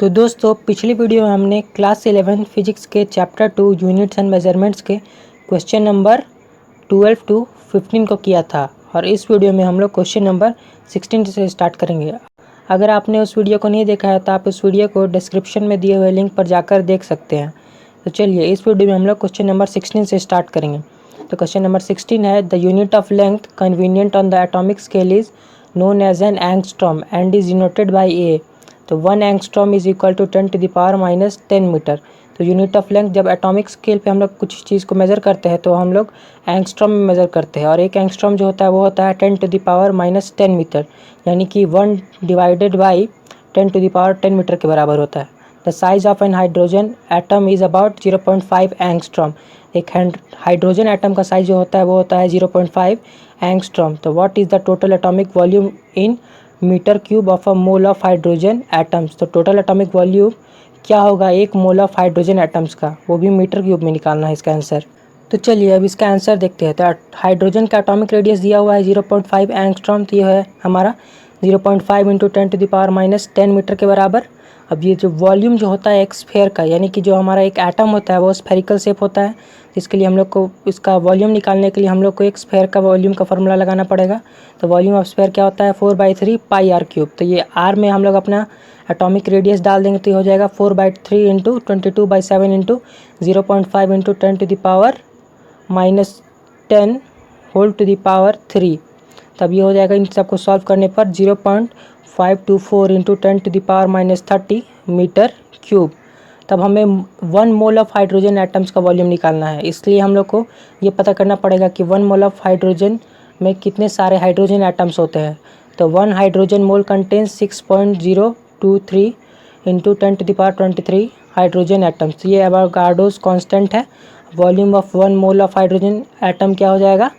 तो दोस्तों पिछली वीडियो में हमने क्लास 11 फिजिक्स के चैप्टर 2 यूनिट्स एंड मेजरमेंट्स के क्वेश्चन नंबर 12 टू 15 को किया था और इस वीडियो में हम लोग क्वेश्चन नंबर 16 से स्टार्ट करेंगे। अगर आपने उस वीडियो को नहीं देखा है तो आप उस वीडियो को डिस्क्रिप्शन में दिए हुए लिंक पर जाकर देख सकते हैं। तो चलिए इस वीडियो में हम लोग क्वेश्चन नंबर 16 से स्टार्ट करेंगे। तो क्वेश्चन नंबर 16 है, the unit of length convenient on the atomic scale is known as an angstrom and is denoted by A. तो 1 angstrom is equal to 10 to the power minus 10 metre. तो unit of length जब atomic scale पे हम लोग कुछ चीज़ को measure करते हैं तो हम लोग एंगस्ट्रॉम में मेज़र करते हैं और एक एंगस्ट्रॉम जो होता है वो होता है 10 to the power minus 10 metre, यानी कि 1 divided by 10 to the power 10 metre के बराबर होता है। The size of an hydrogen atom is about 0.5 angstrom. एक हाइड्रोजन एटम का साइज जो होता है वो होता है 0.5 एंगस्ट्रॉम। तो what is the total atomic volume in metre cube of a mole of hydrogen atoms. तो टोटल एटॉमिक वॉल्यूम क्या होगा एक मोल ऑफ हाइड्रोजन एटम्स का, वो भी मीटर क्यूब में निकालना है इसका आंसर। तो चलिए अब इसका आंसर देखते हैं। तो हाइड्रोजन का एटॉमिक रेडियस दिया हुआ है 0.5 एंगस्ट्रॉम, तो ये है हमारा 0.5 into 10 to the power minus 10 metre के बराबर। अब ये जो वॉल्यूम जो होता है एक स्फेयर का, यानी कि जो हमारा एक एटम होता है वो स्फेरिकल शेप होता है, इसके लिए हम लोग को इसका वॉल्यूम निकालने के लिए हम लोग को एक स्फेयर का वॉल्यूम का फॉर्मूला लगाना पड़ेगा। तो वॉल्यूम ऑफ स्फेयर क्या होता है 4/3 पाई आर क्यूब। तो ये आर में हम लोग अपना एटॉमिक रेडियस डाल देंगे तो ये हो जाएगा 4/3 into 22/7 into 0.5 into 10 to the power minus 10 whole to the power 3। तब ये हो जाएगा, इन सबको सॉल्व करने पर 0.524 into 10 to the power minus 30 metre cube. तब हमें 1 मोल ऑफ हाइड्रोजन एटम्स का वॉल्यूम निकालना है, इसलिए हम लोग को ये पता करना पड़ेगा कि 1 मोल ऑफ हाइड्रोजन में कितने सारे हाइड्रोजन एटम्स होते हैं। तो 1 hydrogen mole contains 6.023 into 10 to the power 23 hydrogen atoms. ये एवोगाड्रोस कांस्टेंट है। Volume of 1 mole of hydrogen atom क्या हो जाएगा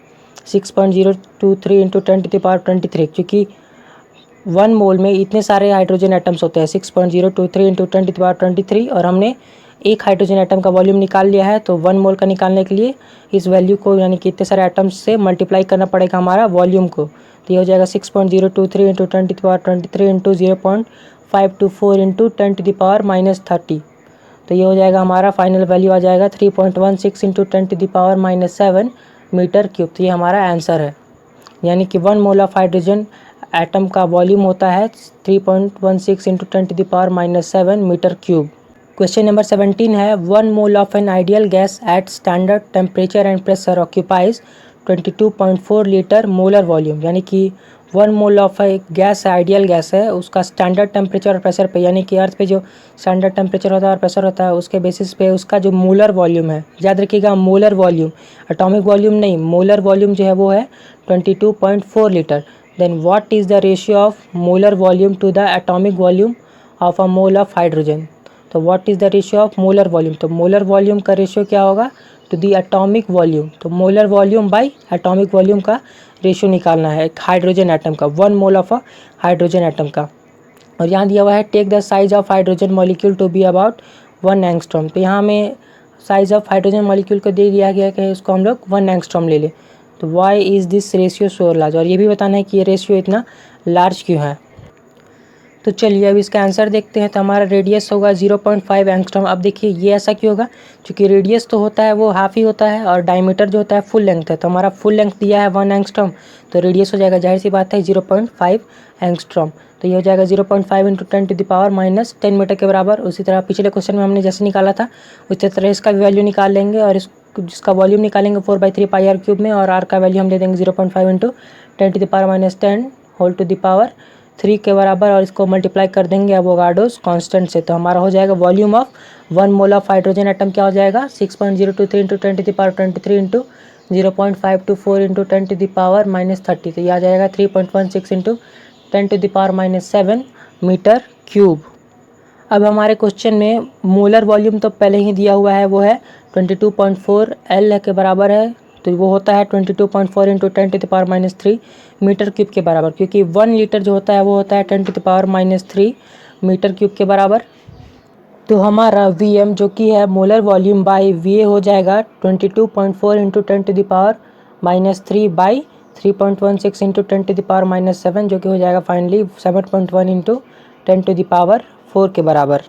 6.023 इंटू 10 टू द पावर 23, क्योंकि 1 मोल में इतने सारे हाइड्रोजन एटम्स होते हैं 6.023 इंटू 10 टू द पावर 23, और हमने एक हाइड्रोजन एटम का वॉल्यूम निकाल लिया है। तो 1 मोल का निकालने के लिए इस वैल्यू को, यानी कि इतने सारे एटम्स से मल्टीप्लाई करना पड़ेगा हमारा वॉल्यूम को। तो ये हो जाएगा 6.023 into 10 to the power 23 into 0.524 into 10 to the power minus 30। तो ये हो जाएगा हमारा फाइनल वैल्यू आ जाएगा 3.16 into 10 to the power minus 7 metre cube. तो ये हमारा आंसर है, यानी कि 1 मोल ऑफ हाइड्रोजन एटम का वॉल्यूम होता है 3.16 into 10 to the power minus 7 metre cube. Question number 17 है, 1 mole of an ideal gas at standard temperature and pressure occupies 22.4 litre molar volume. यानी कि 1 मोल ऑफ एक गैस है, ideal gas है, उसका स्टैंडर्ड टेम्परेचर और प्रेशर पे, यानी कि अर्थ पे जो स्टैंडर्ड टेम्परेचर होता है और प्रेशर होता है उसके बेसिस पे उसका जो मोलर वॉल्यूम है, याद रखिएगा मोलर वॉल्यूम, एटॉमिक वॉल्यूम नहीं, मोलर वॉल्यूम जो है वो है 22.4 litre. Then what is the ratio of molar volume to the atomic volume of a mole of hydrogen? तो what is the ratio of molar volume? तो molar volume का ratio क्या होगा to the atomic volume। तो molar volume by atomic volume का ratio निकालना है एक हाइड्रोजन एटम का, 1 mole of a hydrogen atom का। और यहाँ दिया हुआ है take the size of hydrogen molecule to be about 1 angstrom. तो यहाँ हमें साइज ऑफ हाइड्रोजन मॉलिक्यूल को दे दिया गया है कि उसको हम लोग 1 एंगस्ट्रॉम ले लें। तो why is this ratio so large, और ये भी बताना है कि ये रेशियो इतना लार्ज क्यों है। तो चलिए अब इसका आंसर देखते हैं। तो हमारा रेडियस होगा 0.5 एंगस्ट्रॉम। अब देखिए ये ऐसा क्यों होगा, क्योंकि रेडियस तो होता है वो हाफ ही होता है और डायमीटर जो होता है फुल लेंथ है। तो हमारा फुल लेंथ दिया है 1 एंगस्ट्रॉम, तो रेडियस हो जाएगा जाहिर सी बात है 0.5 एंगस्ट्रॉम। तो ये हो जाएगा 0.5 into 10 to the power minus 10 metre के बराबर। उसी तरह पिछले क्वेश्चन में हमने जैसे निकाला था उसी तरह इसका भी वैल्यू निकाल लेंगे, और जिसका वॉल्यूम निकालेंगे 4/3 पाई आर क्यूब में, और आर का वैल्यू हम दे देंगे 0.5 into 10 to the power minus 10 whole to the power 3 के बराबर, और इसको मल्टीप्लाई कर देंगे एवोगाड्रोस कांस्टेंट से। तो हमारा हो जाएगा volume of 1 mole of hydrogen atom क्या हो जाएगा 6.023 into 10 to the power 23 into 0.524 into 10 to the power minus 30। तो यह आ जाएगा 3.16 into 10 to the power minus 7 metre cube. अब हमारे क्वेश्चन में मोलर वॉल्यूम तो पहले ही दिया हुआ है, वो है 22.4 एल के बराबर है। तो वो होता है 22.4 into 10 to the power minus 3 metre cube के बराबर, क्योंकि 1 लीटर जो होता है वो होता है 10 to the power minus 3 metre cube के बराबर। तो हमारा वी एम जो कि है molar volume by V A हो जाएगा 22.4 into 10 to the power minus 3 by 3.16 into 10 to the power minus 7, जो कि हो जाएगा finally 7.1 into 10 to the power 4 के बराबर।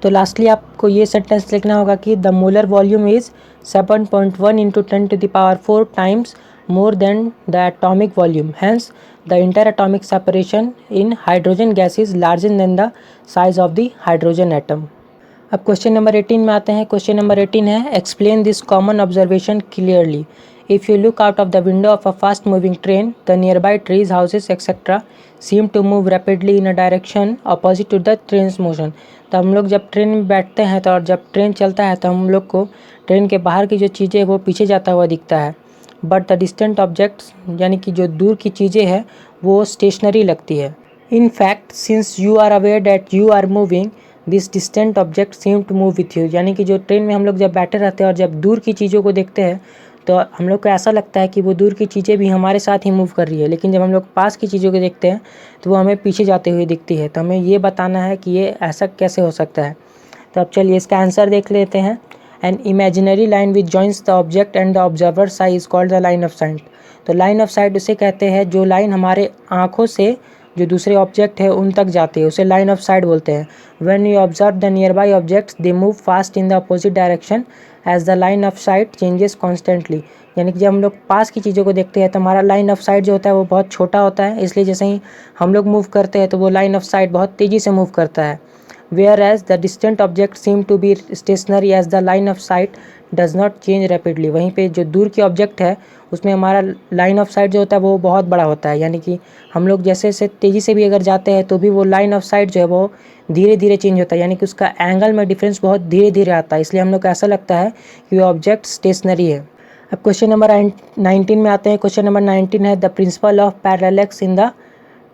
तो लास्टली आपको ये सेंटेंस लिखना होगा कि the molar volume is 7.1 into 10⁴ times more than the atomic volume. Hence, the interatomic separation in hydrogen gas is larger than the size of the hydrogen atom. अब question number 18 में आते हैं। Question number 18 है explain this common observation clearly. If you look out of the window of a fast moving train the near by trees houses etcetera seem to move rapidly in a direction opposite to the train motion. तो हम लोग जब train में बैठते हैं तो और जब ट्रेन चलता है तो हम लोग को ट्रेन के बाहर की जो चीज़ें वो पीछे जाता हुआ दिखता है, बट द डिस्टेंट ऑब्जेक्ट्स यानी कि जो दूर की चीज़ें हैं वो स्टेशनरी लगती है। In fact since you are aware that you are moving this distant object seem to move with you, यानी कि जो ट्रेन में हम लोग जब बैठे रहते हैं और जब दूर की चीज़ों को देखते हैं तो हम लोग को ऐसा लगता है कि वो दूर की चीज़ें भी हमारे साथ ही मूव कर रही है, लेकिन जब हम लोग पास की चीज़ों को देखते हैं तो वो हमें पीछे जाते हुए दिखती है। तो हमें ये बताना है कि ये ऐसा कैसे हो सकता है। तो अब चलिए इसका आंसर देख लेते हैं। An imaginary line which joins the object and the observer side is called the line of site. तो लाइन ऑफ साइट उसे कहते हैं जो लाइन हमारे आँखों से जो दूसरे ऑब्जेक्ट है उन तक जाती है, उसे लाइन ऑफ साइट बोलते हैं। When you observe the near by objects they move fast in the opposite direction as the line of sight changes constantly. यानी कि जब हम लोग पास की चीज़ों को देखते हैं तो हमारा लाइन ऑफ साइट जो होता है वो बहुत छोटा होता है, इसलिए जैसे ही हम लोग मूव करते हैं तो वो लाइन ऑफ साइट बहुत तेज़ी से मूव करता है। whereas the distant objects seem to be stationary as the line of sight does not change rapidly। वहीं पे जो दूर की ऑब्जेक्ट है उसमें हमारा लाइन ऑफ साइट जो होता है वो बहुत बड़ा होता है, यानी कि हम लोग जैसे से तेज़ी से भी अगर जाते हैं तो भी वो लाइन ऑफ साइट जो है वो धीरे धीरे चेंज होता है, यानी कि उसका एंगल में डिफरेंस बहुत धीरे धीरे आता है, इसलिए हम लोग को ऐसा लगता है कि वो ऑब्जेक्ट स्टेशनरी है। अब क्वेश्चन नंबर 19 में आते हैं। क्वेश्चन नंबर 19 है the principle of parallax in the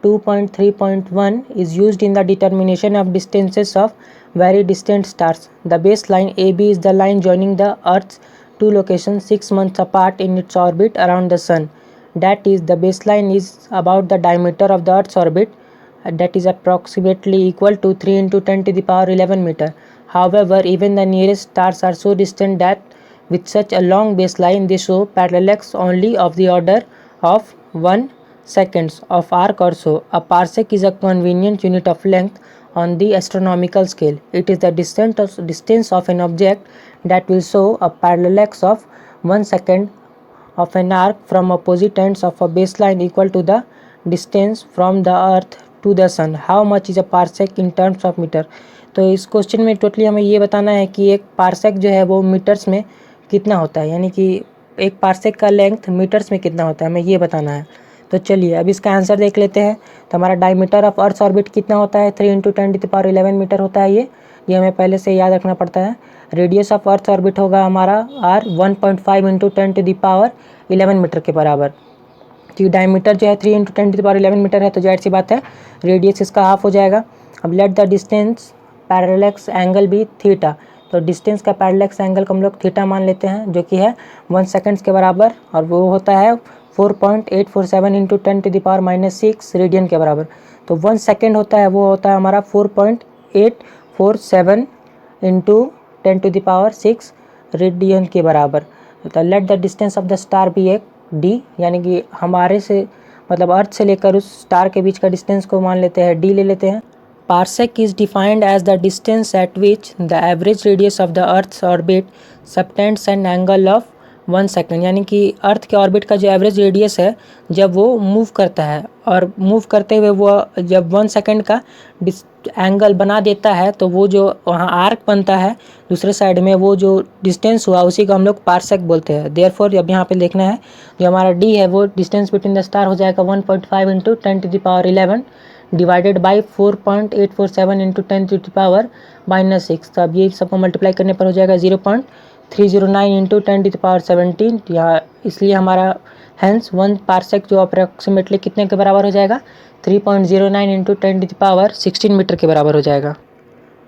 2.3.1 is used in the determination of distances of very distant stars. The baseline AB is the line joining the Earth's two locations 6 months apart in its orbit around the Sun. That is, the baseline is about the diameter of the Earth's orbit, that is approximately equal to 3 into 10 to the power 11 meter. However, even the nearest stars are so distant that with such a long baseline they show parallax only of the order of 1 seconds of arc or so. A parsec is a convenient unit of length on the astronomical scale. It is the distance of an object that will show a parallax of 1 second of an arc from opposite ends of a baseline equal to the distance from the earth to the sun. How much is a parsec in terms of meter? तो इस question में totally हमें ये बताना है कि एक parsec जो है वो मीटर्स में कितना होता है, यानी कि एक पार्सेक का लेंथ मीटर्स में कितना होता है, हमें ये बताना है। तो चलिए अब इसका आंसर देख लेते हैं। तो हमारा डायमीटर ऑफ अर्थ ऑर्बिट कितना होता है, 3 into 10 to the power 11 metre होता है। ये हमें पहले से याद रखना पड़ता है। रेडियस ऑफ अर्थ ऑर्बिट होगा हमारा r 1.5 into 10 to the power 11 metre के बराबर। तो डायमीटर जो है 3 into 10 to the power 11 metre है, तो जाहिर सी बात है रेडियस इसका हाफ हो जाएगा। अब let the distance parallax angle भी थीटा। तो डिस्टेंस का पैरेलैक्स एंगल को हम लोग थीटा मान लेते हैं जो कि है 1 सेकेंड्स के बराबर, और वो होता है 4.847 into 10 to the power -6 radian के बराबर। तो 1 सेकेंड होता है वो होता है हमारा 4.847 into 10 to the power 6 radian के बराबर। तो let the distance of the star भी एक डी, यानी कि हमारे से मतलब अर्थ से लेकर उस स्टार के बीच का डिस्टेंस को मान लेते हैं डी ले लेते हैं। Parsec is defined as the distance at which the average radius of the Earth's orbit subtends an angle of 1 second, यानी कि अर्थ के ऑर्बिट का जो एवरेज रेडियस है जब वो मूव करता है और मूव करते हुए वो जब 1 सेकेंड का एंगल बना देता है तो वो जो वहाँ आर्क बनता है दूसरे साइड में, वो जो डिस्टेंस हुआ उसी को हम लोग पार्सेक बोलते हैं। देयरफॉर अब यहाँ पे देखना है जो हमारा डी है वो डिस्टेंस बिटवीन द स्टार हो जाएगा 1.5 into 10 to the power 11 divided by 4.847 into 10 to the power -6। तो अब ये सबको मल्टीप्लाई करने पर हो जाएगा 0.309 इंटू 10 to the power 17। यहाँ इसलिए हमारा हैंस 1 पार्सेक जो अप्रॉक्सीमेटली कितने के बराबर हो जाएगा 3.09 into 10 to the power 16 metre के बराबर हो जाएगा।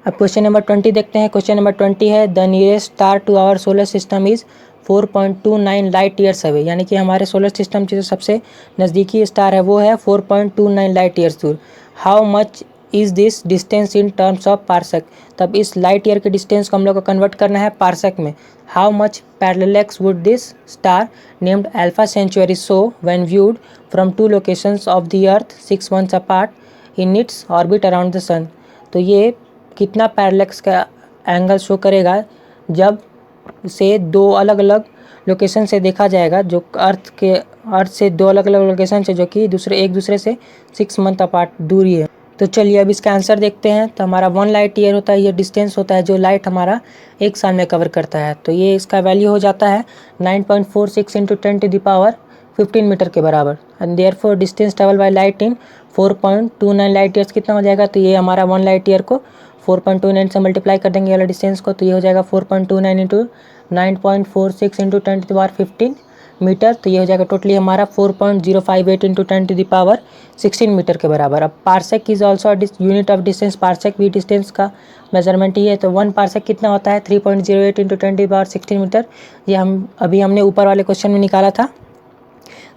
अब क्वेश्चन नंबर 20 देखते हैं। क्वेश्चन नंबर 20 है the nearest star to our solar system is 4.29 light years away, यानी कि हमारे सोलर सिस्टम से जो सबसे नज़दीकी स्टार है वो है 4.29 लाइट ईयर्स दूर। How much is this distance in terms of parsec. तब इस लाइट ईयर के डिस्टेंस को हम लोग को कन्वर्ट करना है पार्सेक में। How much parallax would this star named Alpha Centauri show when viewed from 2 locations of the earth 6 months apart in its orbit around the sun. तो ये कितना पैरेलैक्स का एंगल शो करेगा जब से दो अलग अलग लोकेशन से देखा जाएगा, जो अर्थ से दो अलग अलग लोकेशन से जो कि एक दूसरे से 6 मंथ अपार्ट दूरी है। तो चलिए अब इसका आंसर देखते हैं। तो हमारा 1 लाइट ईयर होता है, ये डिस्टेंस होता है जो लाइट हमारा एक साल में कवर करता है। तो ये इसका वैल्यू हो जाता है 9.46 × 10⁻15 मीटर के बराबर। And therefore distance travel by light in 4.29 light years कितना हो जाएगा, तो ये हमारा 1 लाइट ईयर को 4.29 से मल्टीप्लाई कर देंगे वाला डिस्टेंस को, तो ये हो जाएगा 4.29 × 9.46 × 10⁻15 मीटर। तो ये हो जाएगा टोटली हमारा 4.058 × 10⁻16 मीटर के बराबर। अब parsec is also unit of distance, parsec भी डिस्टेंस का मेजरमेंट ही है। तो 1 पार्सेक कितना होता है, 3.08 × 10⁻16 मीटर। ये हमने ऊपर वाले क्वेश्चन में निकाला था।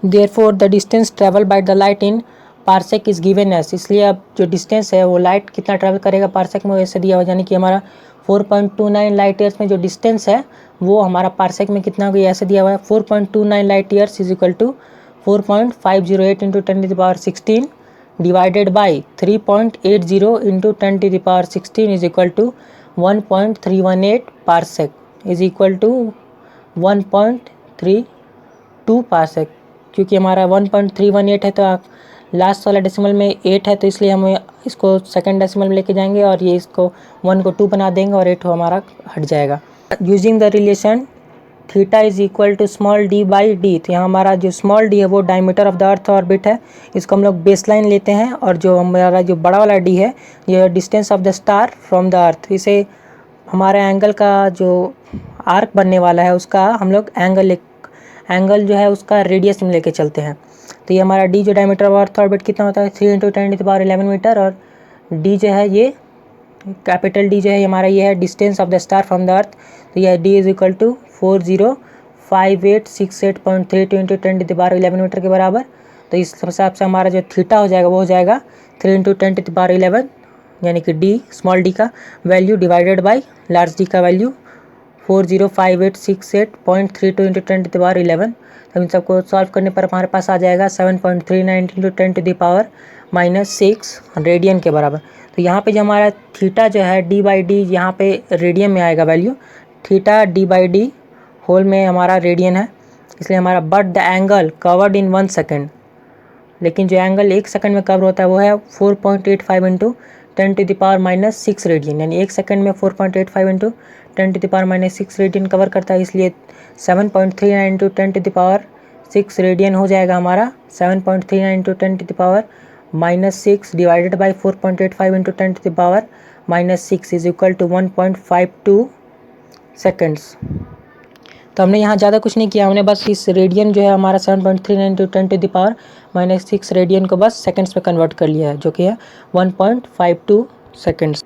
Therefore the distance travel by the light in parsec is given S, इसलिए अब जो डिस्टेंस है वो लाइट कितना ट्रैवल करेगा पार्सेक में वैसे दिया हुआ, यानी कि हमारा 4.29 लाइट ईयर्स में जो डिस्टेंस है वो हमारा पार्सेक में कितना होगा, ऐसे दिया हुआ है 4.29 light years is equal to 4.508 × 10⁻16 divided by 3.80 × 10⁻16 is equal to 1.318 parsec is equal to 1.32 parsec. क्योंकि हमारा 1.318 है तो लास्ट वाला डेसिमल में 8 है, तो इसलिए हम इसको सेकंड डेसिमल में लेके जाएंगे और ये इसको 1 को 2 बना देंगे और 8 हमारा हट जाएगा। Using the relation theta is equal to small d by d, तो यहाँ हमारा जो स्मॉल डी है वो diameter of the earth orbit है, इसको हम लोग बेसलाइन लेते हैं। और जो हमारा जो बड़ा वाला डी है ये distance of the star from the अर्थ, इसे हमारे एंगल का जो आर्क बनने वाला है उसका हम लोग एंगल जो है उसका रेडियस में लेके चलते हैं। तो ये हमारा डी जो डायमीटर ऑफ अर्थ ऑर्बिट कितना होता है 3 × 10⁻11 मीटर, और डी जो है ये कैपिटल डी जो है हमारा ये है distance of the star from the earth. तो यह d is equal to 405868.32 × 10⁻11 metre के बराबर। तो इस हिसाब से हमारा जो थीटा हो जाएगा वो हो जाएगा 3 × 10⁻11, यानी कि डी स्मॉल डी का value divided by large D का वैल्यू 405,868.32 × 10⁻11। तो इन सबको सॉल्व करने पर हमारे पास आ जाएगा 7.39 × 10⁻6 रेडियन के बराबर। तो यहाँ पे जो हमारा थीटा जो है डी बाई डी यहाँ पे रेडियन में आएगा value, theta d by d whole में हमारा रेडियन है, इसलिए हमारा but the angle covered in 1 second, लेकिन जो एंगल 1 सेकंड में कवर होता है वो है 4.85 × 10⁻6 रेडियन, यानी 1 सेकंड में 4.85 × 10⁻6 रेडियन कवर करता है, इसलिए 7.39 × 10⁻6 रेडियन हो जाएगा हमारा 7.39 × 10⁻6 divided by 4.85 × 10⁻6 is equal to 1.52 seconds. तो हमने यहाँ ज़्यादा कुछ नहीं किया, हमने बस इस रेडियन जो है हमारा 7.39 × 10⁻6 रेडियन को बस सेकंड्स में कन्वर्ट कर लिया है, जो कि है 1.52 सेकेंड्स।